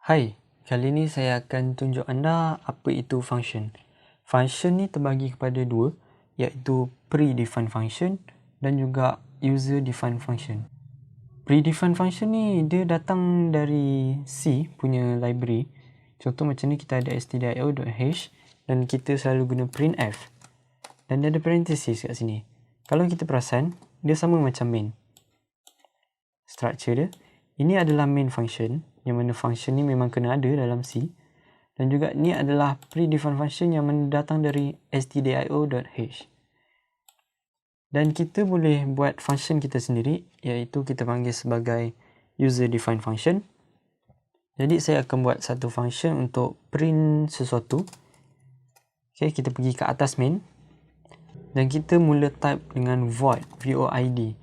Hai, kali ini saya akan tunjuk anda apa itu function. Function ni terbagi kepada dua, iaitu predefined function dan juga user-defined function. Predefined function ni dia datang dari C punya library. Contoh macam ni, kita ada stdio.h dan kita selalu guna printf. Dan dia ada parenthesis kat sini. Kalau kita perasan, dia sama macam main. Structure dia, ini adalah main function, yang mana function ni memang kena ada dalam C. Dan juga ni adalah predefined function yang datang dari stdio.h. Dan kita boleh buat function kita sendiri, iaitu kita panggil sebagai user-defined function. Jadi saya akan buat satu function untuk print sesuatu. Okay, kita pergi ke atas main. Dan kita mula type dengan void, void.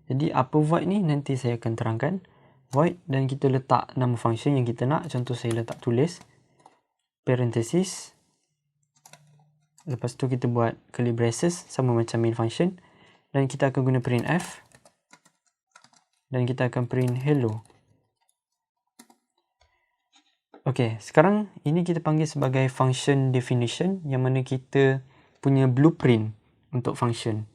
Jadi apa void ni nanti saya akan terangkan. Void, dan kita letak nama function yang kita nak. Contoh saya letak tulis parenthesis. Lepas tu kita buat curly braces sama macam main function. Dan kita akan guna printf. Dan kita akan print hello. Ok, sekarang ini kita panggil sebagai function definition, yang mana kita punya blueprint untuk function.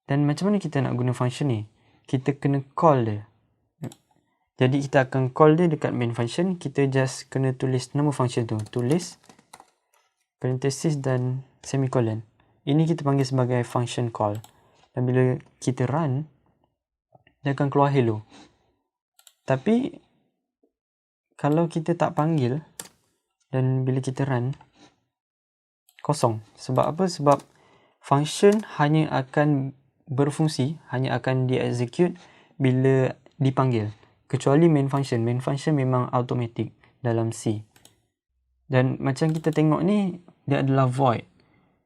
Dan macam mana kita nak guna function ni? Kita kena call dia. Jadi kita akan call dia dekat main function. Kita just kena tulis nama function tu. Tulis parenthesis dan semicolon. Ini kita panggil sebagai function call. Dan bila kita run, dia akan keluar hello. Tapi kalau kita tak panggil dan bila kita run, kosong. Sebab apa? Sebab function hanya akan berfungsi, hanya akan di-execute bila dipanggil. Kecuali main function. Main function memang automatic dalam C. Dan macam kita tengok ni, dia adalah void.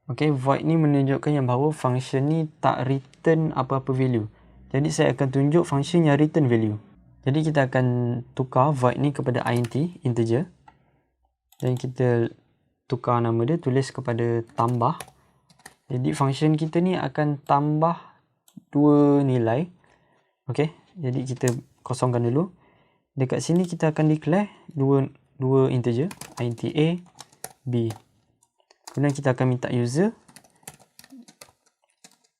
Okay, void ni menunjukkan yang bahawa function ni tak return apa-apa value. Jadi saya akan tunjuk function yang return value. Jadi kita akan tukar void ni kepada int, integer. Dan kita tukar nama dia, tulis kepada tambah. Jadi function kita ni akan tambah dua nilai. Okay, jadi kita kosongkan dulu. Dekat sini kita akan declare dua integer, int a, b. Kemudian kita akan minta user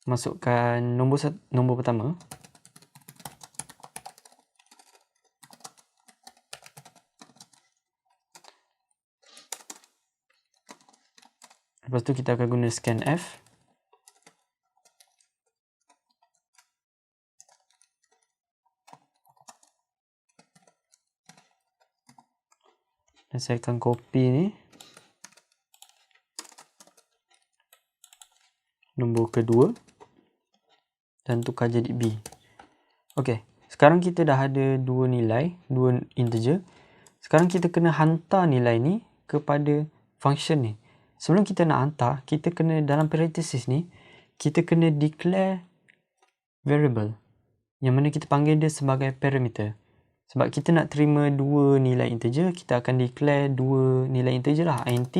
masukkan nombor pertama. Lepas tu kita akan guna scanf. Dan saya akan copy ni nombor kedua dan tukar jadi B. Ok, sekarang kita dah ada dua nilai, dua integer. Sekarang kita kena hantar nilai ni kepada function ni. Sebelum kita nak hantar, kita kena dalam parenthesis ni, kita kena declare variable, yang mana kita panggil dia sebagai parameter. Sebab kita nak terima dua nilai integer, kita akan declare dua nilai integer lah, int.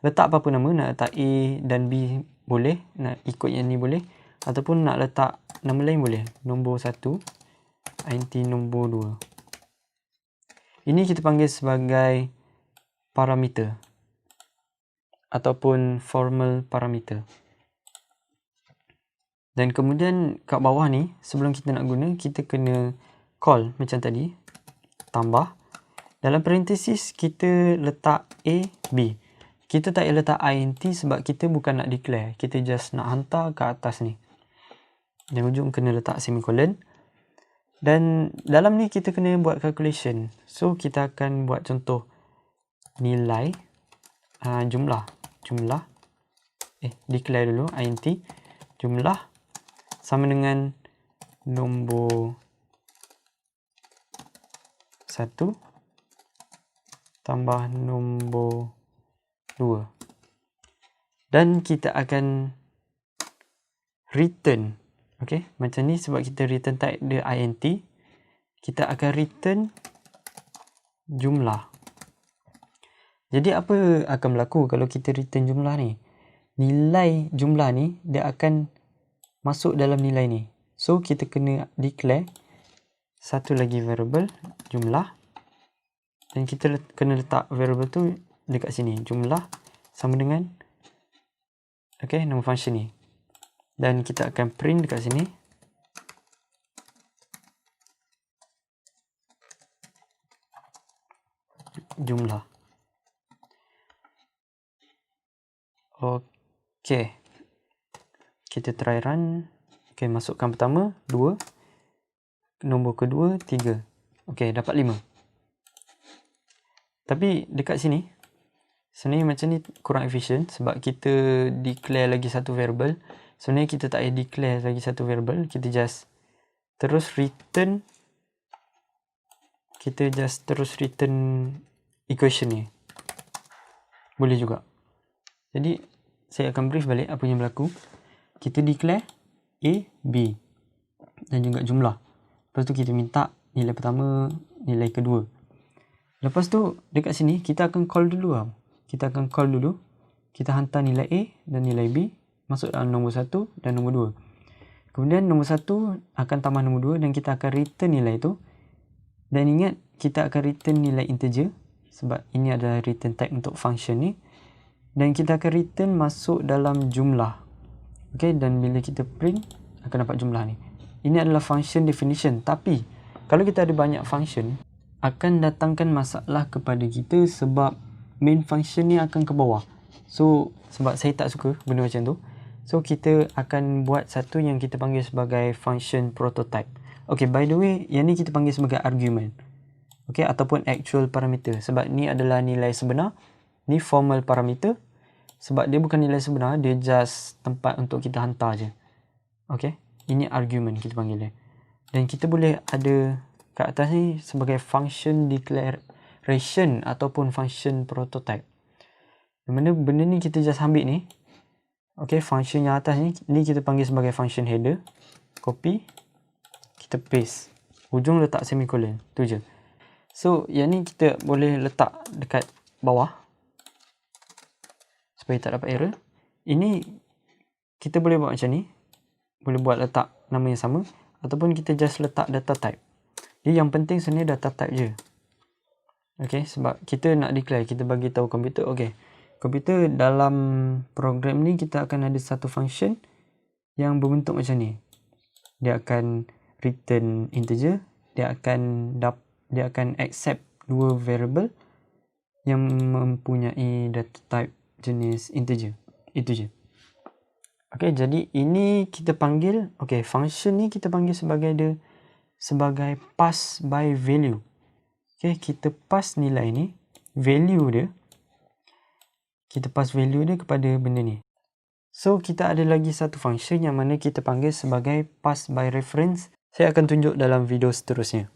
Letak apa-apa nama, nak letak A dan B boleh, nak ikut yang ni boleh. Ataupun nak letak nama lain boleh. Nombor 1, int nombor 2. Ini kita panggil sebagai parameter. Ataupun formal parameter. Dan kemudian kat bawah ni, sebelum kita nak guna, kita kena call macam tadi. Tambah. Dalam parenthesis, kita letak A, B. Kita tak payah letak int sebab kita bukan nak declare. Kita just nak hantar ke atas ni. Dan ujung kena letak semicolon. Dan dalam ni kita kena buat calculation. So, kita akan buat contoh nilai jumlah. Declare dulu int. Jumlah sama dengan nombor 1 tambah nombor 2. Dan kita akan return. Okay, macam ni sebab kita return type dia int. Kita akan return jumlah. Jadi apa akan berlaku kalau kita return jumlah ni? Nilai jumlah ni dia akan masuk dalam nilai ni. So kita kena declare satu lagi variable jumlah. Dan kita kena letak variable tu dekat sini. Jumlah sama dengan nama function ni. Dan kita akan print dekat sini jumlah. Okey. Kita try run. Okey, masukkan pertama 2. Nombor kedua 3. Okey, dapat 5. Tapi dekat sini sebenarnya macam ni kurang efisien sebab kita declare lagi satu variable. Sebenarnya kita tak payah declare lagi satu variable, kita just terus return equation ni. Boleh juga. Jadi saya akan brief balik apa yang berlaku. Kita declare A, B dan juga jumlah. Lepas tu kita minta nilai pertama, nilai kedua. Lepas tu dekat sini kita akan call dulu tau. Kita akan call dulu. Kita hantar nilai A dan nilai B masuk dalam nombor 1 dan nombor 2. Kemudian nombor 1 akan tambah nombor 2 dan kita akan return nilai itu. Dan ingat kita akan return nilai integer sebab ini adalah return type untuk function ni. Dan kita akan return masuk dalam jumlah. Okey, dan bila kita print akan dapat jumlah ni. Ini adalah function definition. Tapi kalau kita ada banyak function, akan datangkan masalah kepada kita sebab main function ni akan ke bawah. So sebab saya tak suka benda macam tu, so kita akan buat satu yang kita panggil sebagai function prototype. Okay, by the way, yang ni kita panggil sebagai argument, okay, ataupun actual parameter. Sebab ni adalah nilai sebenar, ni formal parameter. Sebab dia bukan nilai sebenar, dia just tempat untuk kita hantar je. Okay, ini argument kita panggil dia. Dan kita boleh ada kat atas ni sebagai function declaration ataupun function prototype. Yang mana benda ni kita just ambil ni. Okay, function yang atas ni kita panggil sebagai function header. Copy, kita paste. Hujung letak semicolon, tu je. So yang ni kita boleh letak dekat bawah supaya tak dapat error. Ini kita boleh buat macam ni. Boleh buat letak nama yang sama ataupun kita just letak data type. Jadi yang penting sebenarnya data type je. Okay, sebab kita nak declare, kita bagi tahu komputer, okay, komputer dalam program ni kita akan ada satu function yang berbentuk macam ni. Dia akan return integer, dia akan accept dua variable yang mempunyai data type jenis integer. Itu je. Okay, jadi ini kita panggil, okay, function ni kita panggil sebagai pass by value. Okay, kita pass nilai ni, value dia, kita pass value dia kepada benda ni. So kita ada lagi satu function yang mana kita panggil sebagai pass by reference. Saya akan tunjuk dalam video seterusnya.